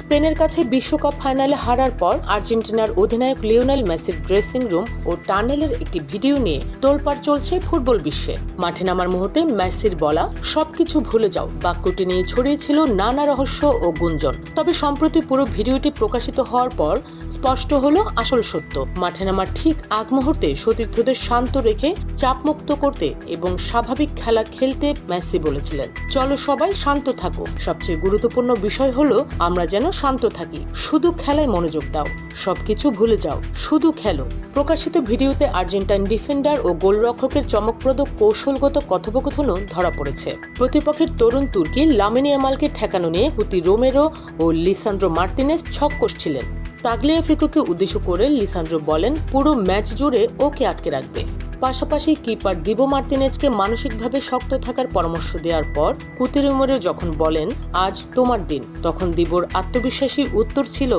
স্পেনের কাছে বিশ্বকাপ ফাইনালে হারার পর আর্জেন্টিনার অধিনায়ক লিওনেল মেসির ড্রেসিং রুম ও টানেলের একটি ভিডিও নিয়ে তোলপাড় চলছে ফুটবল বিশ্বে। মাঠে নামার মুহূর্তে মেসির বলা সবকিছু ভুলে যাও বাক্যটি নিয়ে ছড়িয়েছিল নানা রহস্য ও গুঞ্জন। তবে সম্প্রতি পুরো ভিডিওটি প্রকাশিত হওয়ার পর স্পষ্ট হলো আসল সত্য। মাঠে নামার ঠিক আগ মুহূর্তে সতীর্থদের শান্ত রেখে চাপমুক্ত করতে এবং স্বাভাবিক খেলা খেলতে মেসি বলেছিলেন, চলো সবাই শান্ত থাকো, সবচেয়ে গুরুত্বপূর্ণ বিষয় হলো আমরা যেন শান্ত থাকি, শুধু খেলায় মনোযোগ দাও, সবকিছু ভুলে যাও, শুধু খেলো। প্রকাশিত ভিডিওতে আর্জেন্টাইন ডিফেন্ডার ও গোলরক্ষকের চমকপ্রদ কৌশলগত কথোপকথনও ধরা পড়েছে। প্রতিপক্ষের তরুণ তুর্কি লামিনে ইয়ামালকে ঠেকানো নিয়ে কুতি রোমেরো ও লিসান্দ্রো মার্তিনেজ ছক কষছিলেন। তাগলিয়াফিকোকে উদ্দেশ্য করে লিসান্দ্রো বলেন পুরো ম্যাচ জুড়ে ওকে আটকে রাখবে। পাশাপাশি কিপার দিবো মার্তিনেজকে মানসিকভাবে শক্ত থাকার পরামর্শ দেওয়ার পর কুতিরোমেরো যখন বলেন আজ তোমার দিন, তখন দিবোর আত্মবিশ্বাসী উত্তর ছিল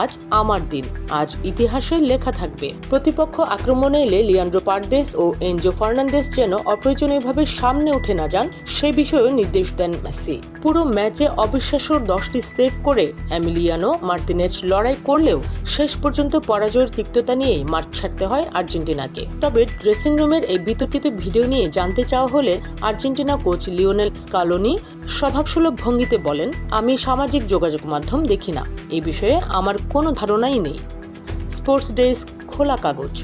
আজ আমার দিন, আজ ইতিহাসে লেখা থাকবে। প্রতিপক্ষ আক্রমণে এলে লিয়ান্ড্রো পারদেস ও এনজো ফার্নান্দেস যেন অপ্রয়োজনীয়ভাবে সামনে উঠে না যান সে বিষয়েও নির্দেশ দেন মেসি। পুরো ম্যাচে অবিশ্বাস্য 10টি সেভ করে এমিলিয়ানো মার্তিনেজ লড়াই করলেও শেষ পর্যন্ত পরাজয়ের তিক্ততা নিয়েই মাঠ ছাড়তে হয় আর্জেন্টিনাকে। তবে ড্রেসিং রুমের এই বিতর্কিত ভিডিও নিয়ে জানতে চাওয়া হলে আর্জেন্টিনা কোচ লিওনেল স্কালোনি স্বভাবসুলভ ভঙ্গিতে বলেন, আমি সামাজিক যোগাযোগ মাধ্যম দেখি না, এই বিষয়ে আমার কোনো ধারণাই নেই। স্পোর্টস ডেস্ক, খোলা কাগজ।